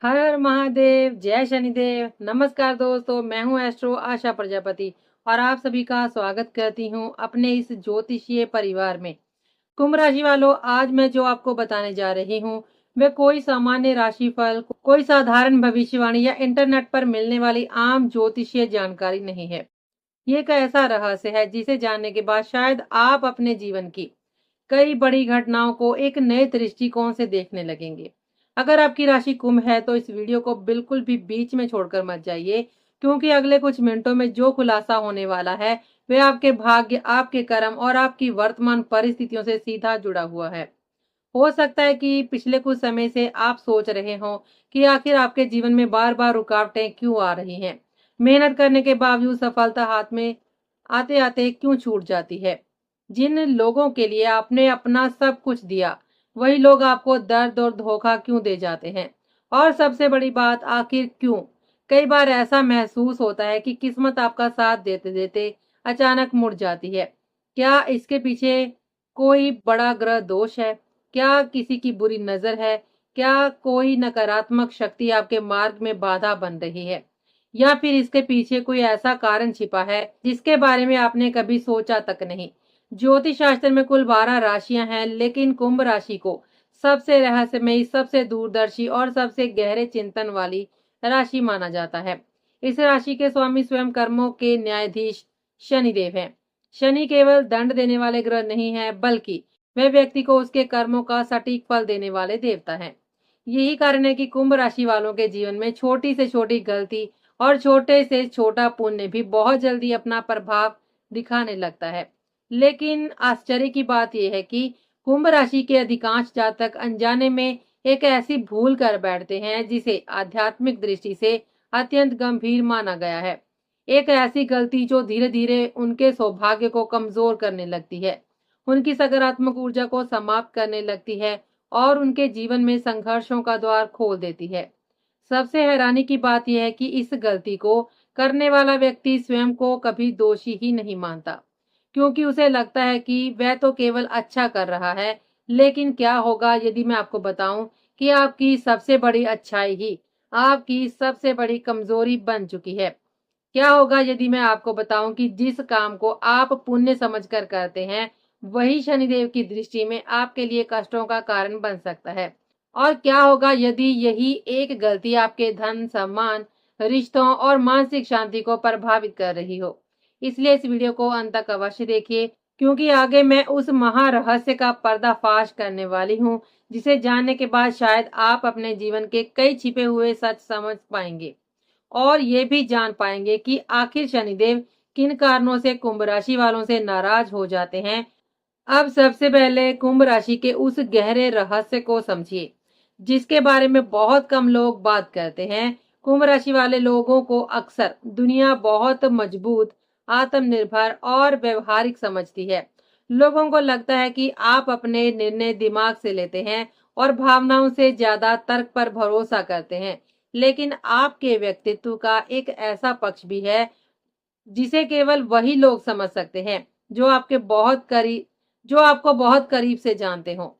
हर हर महादेव, जय शनिदेव। नमस्कार दोस्तों, मैं हूं एस्ट्रो आशा प्रजापति और आप सभी का स्वागत करती हूं अपने इस ज्योतिषीय परिवार में। कुंभ राशि वालों, आज मैं जो आपको बताने जा रही हूं वह कोई सामान्य राशिफल, कोई साधारण भविष्यवाणी या इंटरनेट पर मिलने वाली आम ज्योतिषीय जानकारी नहीं है। ये एक ऐसा रहस्य है जिसे जानने के बाद शायद आप अपने जीवन की कई बड़ी घटनाओं को एक नए दृष्टिकोण से देखने लगेंगे। अगर आपकी राशि कुंभ है तो इस वीडियो को बिल्कुल भी बीच में छोड़कर मत जाइए, क्योंकि अगले कुछ मिनटों में जो खुलासा होने वाला है वह आपके भाग्य, आपके कर्म और आपकी वर्तमान परिस्थितियों से सीधा जुड़ा हुआ है। हो सकता है कि पिछले कुछ समय से आप सोच रहे हो कि आखिर आपके जीवन में बार बार रुकावटें क्यों आ रही हैं। मेहनत करने के बावजूद सफलता हाथ में आते आते क्यों छूट जाती है। जिन लोगों के लिए आपने अपना सब कुछ दिया, वही लोग आपको दर्द और धोखा क्यों दे जाते हैं। और सबसे बड़ी बात, आखिर क्यों कई बार ऐसा महसूस होता है कि किस्मत आपका साथ देते देते अचानक मुड़ जाती है। क्या इसके पीछे कोई बड़ा ग्रह दोष है? क्या किसी की बुरी नजर है? क्या कोई नकारात्मक शक्ति आपके मार्ग में बाधा बन रही है? या फिर इसके पीछे कोई ऐसा कारण छिपा है जिसके बारे में आपने कभी सोचा तक नहीं। ज्योतिष शास्त्र में कुल 12 राशियां हैं, लेकिन कुंभ राशि को सबसे रहस्यमयी, सबसे दूरदर्शी और सबसे गहरे चिंतन वाली राशि माना जाता है। इस राशि के स्वामी स्वयं कर्मों के न्यायाधीश शनिदेव हैं। शनि केवल दंड देने वाले ग्रह नहीं है, बल्कि वह व्यक्ति को उसके कर्मों का सटीक फल देने वाले देवता हैं। यही कारण है कि कुंभ राशि वालों के जीवन में छोटी से छोटी गलती और छोटे से छोटा पुण्य भी बहुत जल्दी अपना प्रभाव दिखाने लगता है। लेकिन आश्चर्य की बात यह है कि कुंभ राशि के अधिकांश जातक अनजाने में एक ऐसी भूल कर बैठते हैं जिसे आध्यात्मिक दृष्टि से अत्यंत गंभीर माना गया है। एक ऐसी गलती जो धीरे धीरे उनके सौभाग्य को कमजोर करने लगती है, उनकी सकारात्मक ऊर्जा को समाप्त करने लगती है और उनके जीवन में संघर्षों का द्वार खोल देती है। सबसे हैरानी की बात यह है कि इस गलती को करने वाला व्यक्ति स्वयं को कभी दोषी ही नहीं मानता, क्योंकि उसे लगता है कि वह तो केवल अच्छा कर रहा है। लेकिन क्या होगा यदि मैं आपको बताऊं कि आपकी सबसे बड़ी अच्छाई ही आपकी सबसे बड़ी कमजोरी बन चुकी है? क्या होगा यदि मैं आपको बताऊं कि जिस काम को आप पुण्य समझकर करते हैं, वही शनिदेव की दृष्टि में आपके लिए कष्टों का कारण बन सकता है? और क्या होगा यदि यही एक गलती आपके धन, सम्मान, रिश्तों और मानसिक शांति को प्रभावित कर रही हो? इसलिए इस वीडियो को अंत तक अवश्य देखिए, क्योंकि आगे मैं उस महारहस्य का पर्दाफाश करने वाली हूँ, जिसे जानने के बाद शायद आप अपने जीवन के कई छिपे हुए सच समझ पाएंगे और ये भी जान पाएंगे कि आखिर शनिदेव किन कारणों से कुंभ राशि वालों से नाराज हो जाते हैं। अब सबसे पहले कुंभ राशि के उस गहरे रहस्य को समझिए जिसके बारे में बहुत कम लोग बात करते हैं। कुंभ राशि वाले लोगों को अक्सर दुनिया बहुत मजबूत, आत्मनिर्भर और व्यवहारिक समझती है। लोगों को लगता है कि आप अपने निर्णय दिमाग से लेते हैं और भावनाओं से ज्यादा तर्क पर भरोसा करते हैं। लेकिन आपके व्यक्तित्व का एक ऐसा पक्ष भी है जिसे केवल वही लोग समझ सकते हैं जो आपको बहुत करीब से जानते हो।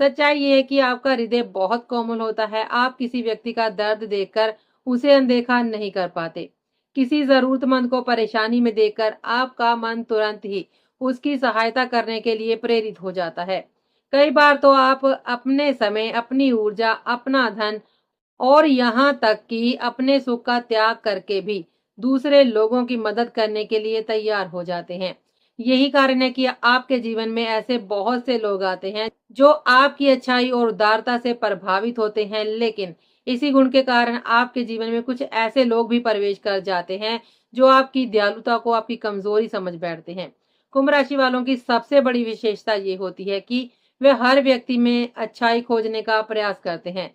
सच्चाई ये है कि आपका हृदय बहुत कोमल होता है। आप किसी व्यक्ति का दर्द देखकर उसे अनदेखा नहीं कर पाते। किसी जरूरतमंद को परेशानी में देखकर आपका मन तुरंत ही उसकी सहायता करने के लिए प्रेरित हो जाता है। कई बार तो आप अपने समय, अपनी ऊर्जा, अपना धन और यहाँ तक कि अपने सुख का त्याग करके भी दूसरे लोगों की मदद करने के लिए तैयार हो जाते हैं। यही कारण है कि आपके जीवन में ऐसे बहुत से लोग आते हैं जो आपकी अच्छाई और उदारता से प्रभावित होते हैं, लेकिन इसी गुण के कारण आपके जीवन में कुछ ऐसे लोग भी प्रवेश कर जाते हैं जो आपकी दयालुता को आपकी कमजोरी समझ बैठते हैं। कुंभ राशि वालों की सबसे बड़ी विशेषता ये होती है कि वे हर व्यक्ति में अच्छाई खोजने का प्रयास करते हैं।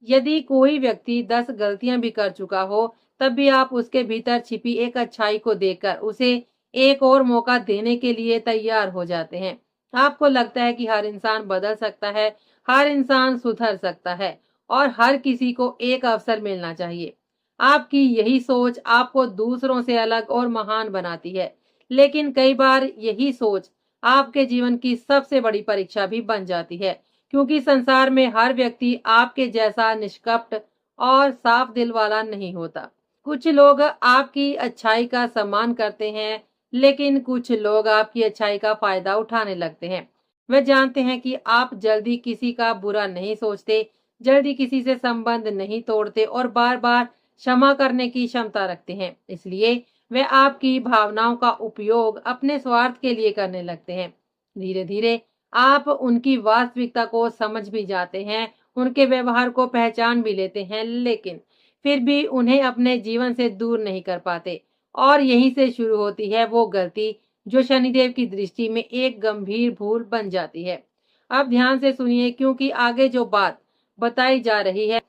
यदि कोई व्यक्ति 10 गलतियां भी कर चुका हो, तब भी आप उसके भीतर छिपी एक अच्छाई को देखकर उसे एक और मौका देने के लिए तैयार हो जाते हैं। आपको लगता है कि हर इंसान बदल सकता है, हर इंसान सुधर सकता है और हर किसी को एक अवसर मिलना चाहिए। आपकी यही सोच आपको दूसरों से अलग और महान बनाती है। लेकिन कई बार यही सोच आपके जीवन की सबसे बड़ी परीक्षा भी बन जाती है, क्योंकि संसार में हर व्यक्ति आपके जैसा निष्कपट और साफ दिल वाला नहीं होता। कुछ लोग आपकी अच्छाई का सम्मान करते हैं, लेकिन कुछ लोग आपकी अच्छाई का फायदा उठाने लगते हैं। वे जानते हैं कि आप जल्दी किसी का बुरा नहीं सोचते, जल्दी किसी से संबंध नहीं तोड़ते और बार बार क्षमा करने की क्षमता रखते हैं। इसलिए वे आपकी भावनाओं का उपयोग अपने स्वार्थ के लिए करने लगते हैं। धीरे धीरे आप उनकी वास्तविकता को समझ भी जाते हैं, उनके व्यवहार को पहचान भी लेते हैं, लेकिन फिर भी उन्हें अपने जीवन से दूर नहीं कर पाते। और यहीं से शुरू होती है वो गलती जो शनिदेव की दृष्टि में एक गंभीर भूल बन जाती है। अब ध्यान से सुनिए, क्योंकि आगे जो बात बताई जा रही है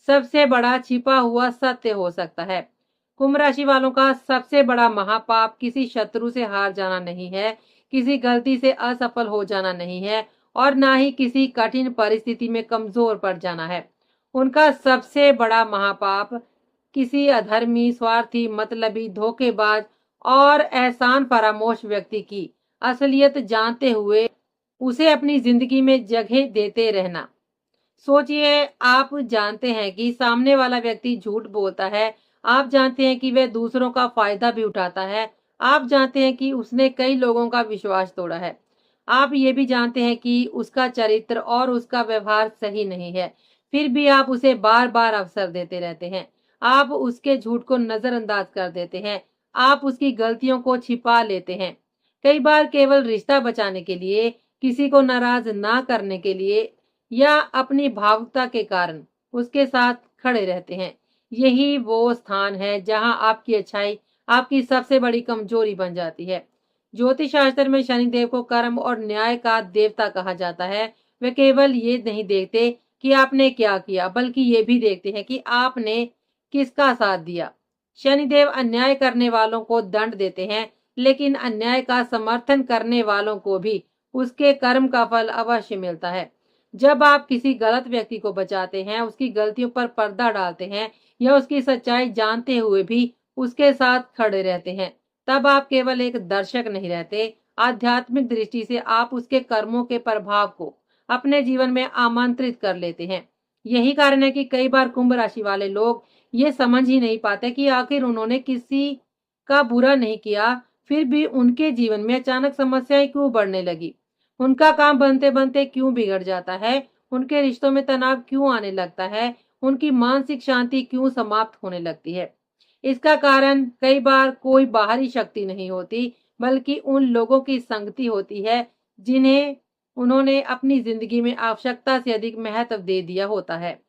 सबसे बड़ा छिपा हुआ सत्य हो सकता है। कुंभ राशि वालों का सबसे बड़ा महापाप किसी शत्रु से हार जाना नहीं है, किसी गलती से असफल हो जाना नहीं है और ना ही किसी कठिन परिस्थिति में कमजोर पड़ जाना है। उनका सबसे बड़ा महापाप किसी अधर्मी, स्वार्थी, मतलबी, धोखेबाज और एहसान फरामोश व्यक्ति की असलियत जानते हुए उसे अपनी जिंदगी में जगह देते रहना। सोचिए, आप जानते हैं कि सामने वाला व्यक्ति झूठ बोलता है, आप जानते हैं कि वह दूसरों का फायदा भी उठाता है, आप जानते हैं कि उसने कई लोगों का विश्वास तोड़ा है, आप ये भी जानते हैं कि उसका चरित्र और उसका व्यवहार सही नहीं है, फिर भी आप उसे बार बार अवसर देते रहते हैं। आप उसके झूठ को नजरअंदाज कर देते हैं, आप उसकी गलतियों को छिपा लेते हैं। कई बार केवल रिश्ता बचाने के लिए, किसी को नाराज ना करने के लिए या अपनी भावुकता के कारण उसके साथ खड़े रहते हैं। यही वो स्थान है जहां आपकी अच्छाई आपकी सबसे बड़ी कमजोरी बन जाती है। ज्योतिष शास्त्र में शनिदेव को कर्म और न्याय का देवता कहा जाता है। वे केवल ये नहीं देखते कि आपने क्या किया, बल्कि ये भी देखते हैं कि आपने किसका साथ दिया। शनिदेव अन्याय करने वालों को दंड देते हैं, लेकिन अन्याय का समर्थन करने वालों को भी उसके कर्म का फल अवश्य मिलता है। जब आप किसी गलत व्यक्ति को बचाते हैं, उसकी गलतियों पर पर्दा डालते हैं या उसकी सच्चाई जानते हुए भी उसके साथ खड़े रहते हैं, तब आप केवल एक दर्शक नहीं रहते, आध्यात्मिक दृष्टि से आप उसके कर्मों के प्रभाव को अपने जीवन में आमंत्रित कर लेते हैं। यही कारण है कि कई बार कुंभ राशि वाले लोग ये समझ ही नहीं पाते कि आखिर उन्होंने किसी का बुरा नहीं किया, फिर भी उनके जीवन में अचानक समस्याएं क्यों बढ़ने लगी, उनका काम बनते बनते क्यों बिगड़ जाता है, उनके रिश्तों में तनाव क्यों आने लगता है, उनकी मानसिक शांति क्यों समाप्त होने लगती है। इसका कारण कई बार कोई बाहरी शक्ति नहीं होती, बल्कि उन लोगों की संगति होती है जिन्हें उन्होंने अपनी जिंदगी में आवश्यकता से अधिक महत्व दे दिया होता है।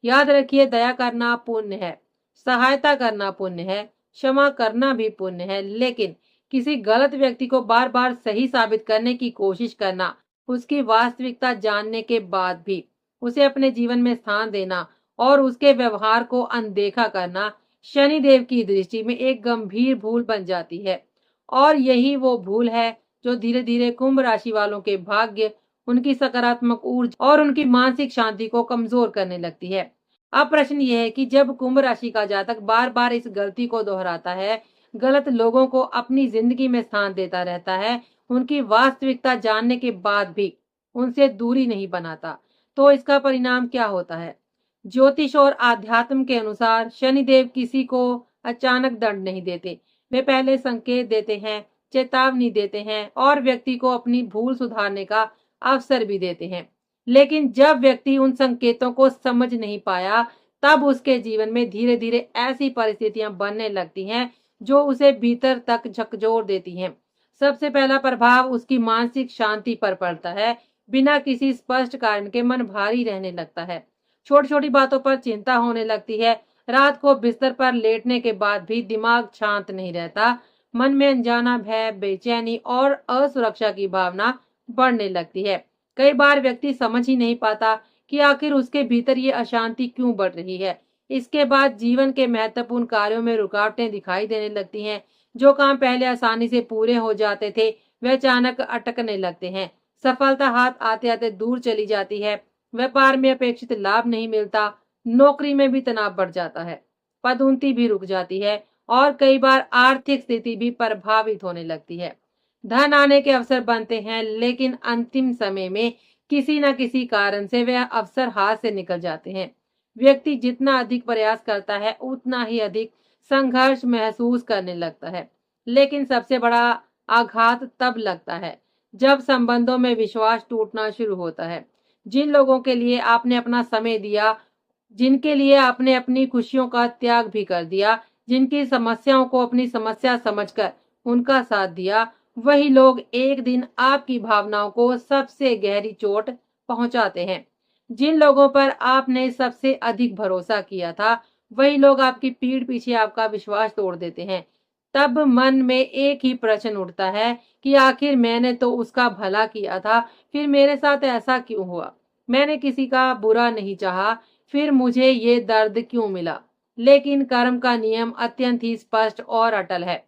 याद रखिए, दया करना पुण्य है, सहायता करना पुण्य है, क्षमा करना भी पुण्य है, लेकिन किसी गलत व्यक्ति को बार बार सही साबित करने की कोशिश करना, उसकी वास्तविकता जानने के बाद भी उसे अपने जीवन में स्थान देना और उसके व्यवहार को अनदेखा करना शनिदेव की दृष्टि में एक गंभीर भूल बन जाती है। और यही वो भूल है जो धीरे धीरे कुंभ राशि वालों के भाग्य, उनकी सकारात्मक ऊर्जा और उनकी मानसिक शांति को कमजोर करने लगती है। अब प्रश्न यह है कि जब कुंभ राशि का जातक बार बार इस गलती को दोहराता है, गलत लोगों को अपनी जिंदगी में स्थान देता रहता है, उनकी वास्तविकता जानने के बाद भी उनसे दूरी नहीं बनाता, तो इसका परिणाम क्या होता है। ज्योतिष और आध्यात्म के अनुसार शनिदेव किसी को अचानक दंड नहीं देते, वे पहले संकेत देते हैं, चेतावनी देते हैं और व्यक्ति को अपनी भूल सुधारने का अवसर भी देते हैं। लेकिन जब व्यक्ति उन संकेतों को समझ नहीं पाया, तब उसके जीवन में धीरे धीरे ऐसी परिस्थितियां बनने लगती हैं जो उसे भीतर तक झकझोर देती हैं। सबसे पहला प्रभाव उसकी मानसिक शांति पर पड़ता है। बिना किसी स्पष्ट कारण के मन भारी रहने लगता है, छोटी छोटी बातों पर चिंता होने लगती है, रात को बिस्तर पर लेटने के बाद भी दिमाग शांत नहीं रहता, मन में अनजाना भय, बेचैनी और असुरक्षा की भावना बढ़ने लगती है। कई बार व्यक्ति समझ ही नहीं पाता कि आखिर उसके भीतर ये अशांति क्यों बढ़ रही है। इसके बाद जीवन के महत्वपूर्ण कार्यों में रुकावटें दिखाई देने लगती हैं। जो काम पहले आसानी से पूरे हो जाते थे, वे अचानक अटकने लगते हैं। सफलता हाथ आते आते दूर चली जाती है। व्यापार में अपेक्षित लाभ नहीं मिलता, नौकरी में भी तनाव बढ़ जाता है, पदोन्नति भी रुक जाती है और कई बार आर्थिक स्थिति भी प्रभावित होने लगती है। धन आने के अवसर बनते हैं, लेकिन अंतिम समय में किसी न किसी कारण से वह अवसर हाथ से निकल जाते हैं। व्यक्ति जितना अधिक प्रयास करता है उतना ही अधिक संघर्ष महसूस करने लगता है। लेकिन सबसे बड़ा आघात तब लगता है जब संबंधों में विश्वास टूटना शुरू होता है। जिन लोगों के लिए आपने अपना समय दिया, जिनके लिए आपने अपनी खुशियों का त्याग भी कर दिया, जिनकी समस्याओं को अपनी समस्या समझकर उनका साथ दिया, वही लोग एक दिन आपकी भावनाओं को सबसे गहरी चोट पहुंचाते हैं। जिन लोगों पर आपने सबसे अधिक भरोसा किया था, वही लोग आपकी पीठ पीछे आपका विश्वास तोड़ देते हैं। तब मन में एक ही प्रश्न उठता है कि आखिर मैंने तो उसका भला किया था, फिर मेरे साथ ऐसा क्यों हुआ? मैंने किसी का बुरा नहीं चाहा, फिर मुझे ये दर्द क्यों मिला? लेकिन कर्म का नियम अत्यंत ही स्पष्ट और अटल है।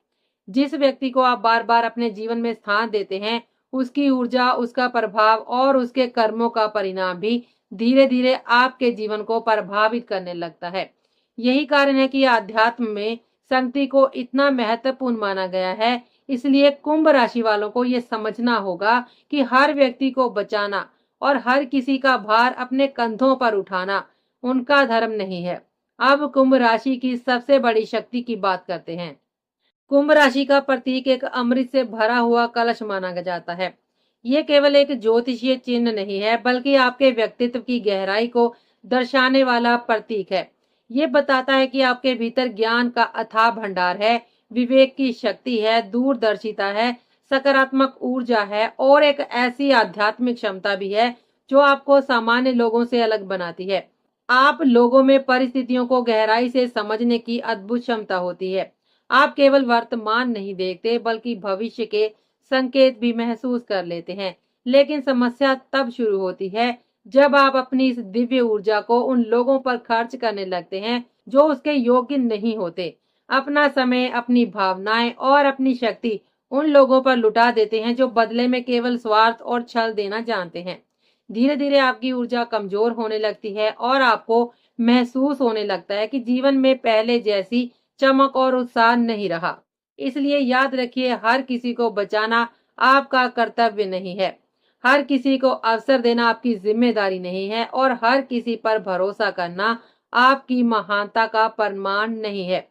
जिस व्यक्ति को आप बार बार अपने जीवन में स्थान देते हैं, उसकी ऊर्जा, उसका प्रभाव और उसके कर्मों का परिणाम भी धीरे धीरे आपके जीवन को प्रभावित करने लगता है। यही कारण है कि आध्यात्म में संगति को इतना महत्वपूर्ण माना गया है। इसलिए कुंभ राशि वालों को यह समझना होगा कि हर व्यक्ति को बचाना और हर किसी का भार अपने कंधों पर उठाना उनका धर्म नहीं है। अब कुंभ राशि की सबसे बड़ी शक्ति की बात करते हैं। कुंभ राशि का प्रतीक एक अमृत से भरा हुआ कलश माना जाता है। ये केवल एक ज्योतिषीय चिन्ह नहीं है, बल्कि आपके व्यक्तित्व की गहराई को दर्शाने वाला प्रतीक है। ये बताता है कि आपके भीतर ज्ञान का अथाह भंडार है, विवेक की शक्ति है, दूरदर्शिता है, सकारात्मक ऊर्जा है और एक ऐसी आध्यात्मिक क्षमता भी है जो आपको सामान्य लोगों से अलग बनाती है। आप लोगों में परिस्थितियों को गहराई से समझने की अद्भुत क्षमता होती है। आप केवल वर्तमान नहीं देखते, बल्कि भविष्य के संकेत भी महसूस कर लेते हैं। लेकिन समस्या तब शुरू होती है जब आप अपनी इस दिव्य ऊर्जा को उन लोगों पर खर्च करने लगते हैं जो उसके योग्य नहीं होते। अपना समय, अपनी भावनाएं और अपनी शक्ति उन लोगों पर लुटा देते हैं जो बदले में केवल स्वार्थ और छल देना जानते हैं। धीरे धीरे आपकी ऊर्जा कमजोर होने लगती है और आपको महसूस होने लगता है कि जीवन में पहले जैसी चमक और उत्साह नहीं रहा। इसलिए याद रखिए, हर किसी को बचाना आपका कर्तव्य नहीं है, हर किसी को अवसर देना आपकी जिम्मेदारी नहीं है और हर किसी पर भरोसा करना आपकी महानता का प्रमाण नहीं है।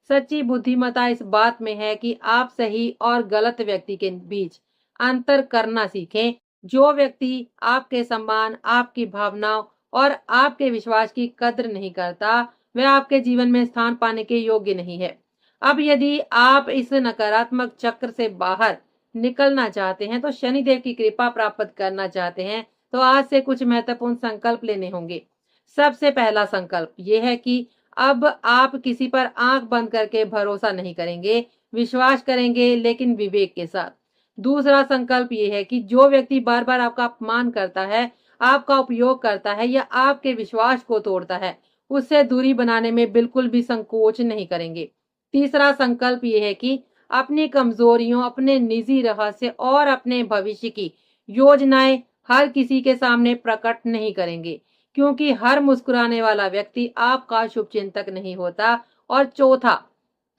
सच्ची बुद्धिमत्ता इस बात में है कि आप सही और गलत व्यक्ति के बीच अंतर करना सीखें। जो व्यक्ति आपके सम्मान, आपकी भावनाओं और आपके विश्वास की कद्र नहीं करता, वह आपके जीवन में स्थान पाने के योग्य नहीं है। अब यदि आप इस नकारात्मक चक्र से बाहर निकलना चाहते हैं, तो शनिदेव की कृपा प्राप्त करना चाहते हैं, तो आज से कुछ महत्वपूर्ण संकल्प लेने होंगे। सबसे पहला संकल्प यह है कि अब आप किसी पर आंख बंद करके भरोसा नहीं करेंगे, विश्वास करेंगे, लेकिन विवेक के साथ। दूसरा संकल्प यह है कि जो व्यक्ति बार बार आपका अपमान करता है, आपका उपयोग करता है या आपके विश्वास को तोड़ता है, उससे दूरी बनाने में बिल्कुल भी संकोच नहीं करेंगे। तीसरा संकल्प यह है कि अपनी कमजोरियों, अपने निजी रहस्य और अपने भविष्य की योजनाएं हर किसी के सामने प्रकट नहीं करेंगे, क्योंकि हर मुस्कुराने वाला व्यक्ति आपका शुभचिंतक नहीं होता। और चौथा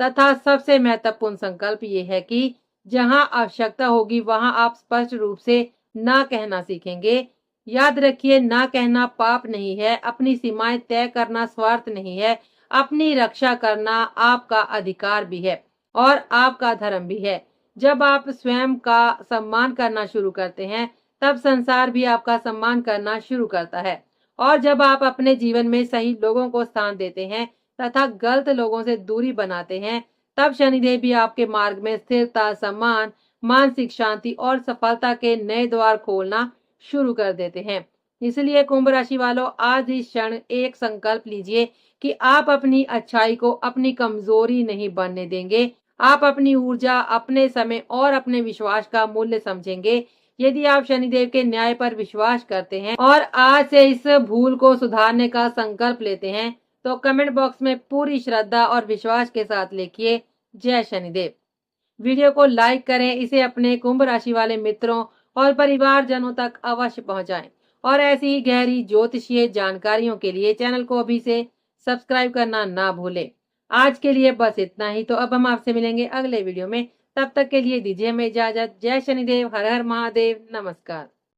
तथा सबसे महत्वपूर्ण संकल्प ये है कि जहां आवश्यकता होगी वहां आप स्पष्ट रूप से ना कहना सीखेंगे। याद रखिए, ना कहना पाप नहीं है, अपनी सीमाएं तय करना स्वार्थ नहीं है, अपनी रक्षा करना आपका अधिकार भी है और आपका धर्म भी है। जब आप स्वयं का सम्मान करना शुरू करते हैं, तब संसार भी आपका सम्मान करना शुरू करता है। और जब आप अपने जीवन में सही लोगों को स्थान देते हैं तथा गलत लोगों से दूरी बनाते हैं, तब शनिदेव भी आपके मार्ग में स्थिरता, सम्मान, मानसिक शांति और सफलता के नए द्वार खोलना शुरू कर देते हैं। इसलिए कुंभ राशि वालों, आज इस क्षण एक संकल्प लीजिए कि आप अपनी अच्छाई को अपनी कमजोरी नहीं बनने देंगे। आप अपनी ऊर्जा, अपने समय और अपने विश्वास का मूल्य समझेंगे। यदि आप शनिदेव के न्याय पर विश्वास करते हैं और आज से इस भूल को सुधारने का संकल्प लेते हैं, तो कमेंट बॉक्स में पूरी श्रद्धा और विश्वास के साथ लिखिए, जय शनिदेव। वीडियो को लाइक करें, इसे अपने कुंभ राशि वाले मित्रों और परिवारजनों तक अवश्य पहुंचाएं और ऐसी ही गहरी ज्योतिषीय जानकारियों के लिए चैनल को अभी से सब्सक्राइब करना ना भूलें। आज के लिए बस इतना ही। तो अब हम आपसे मिलेंगे अगले वीडियो में। तब तक के लिए दीजिए हमें इजाजत। जय शनिदेव, हर हर महादेव, नमस्कार।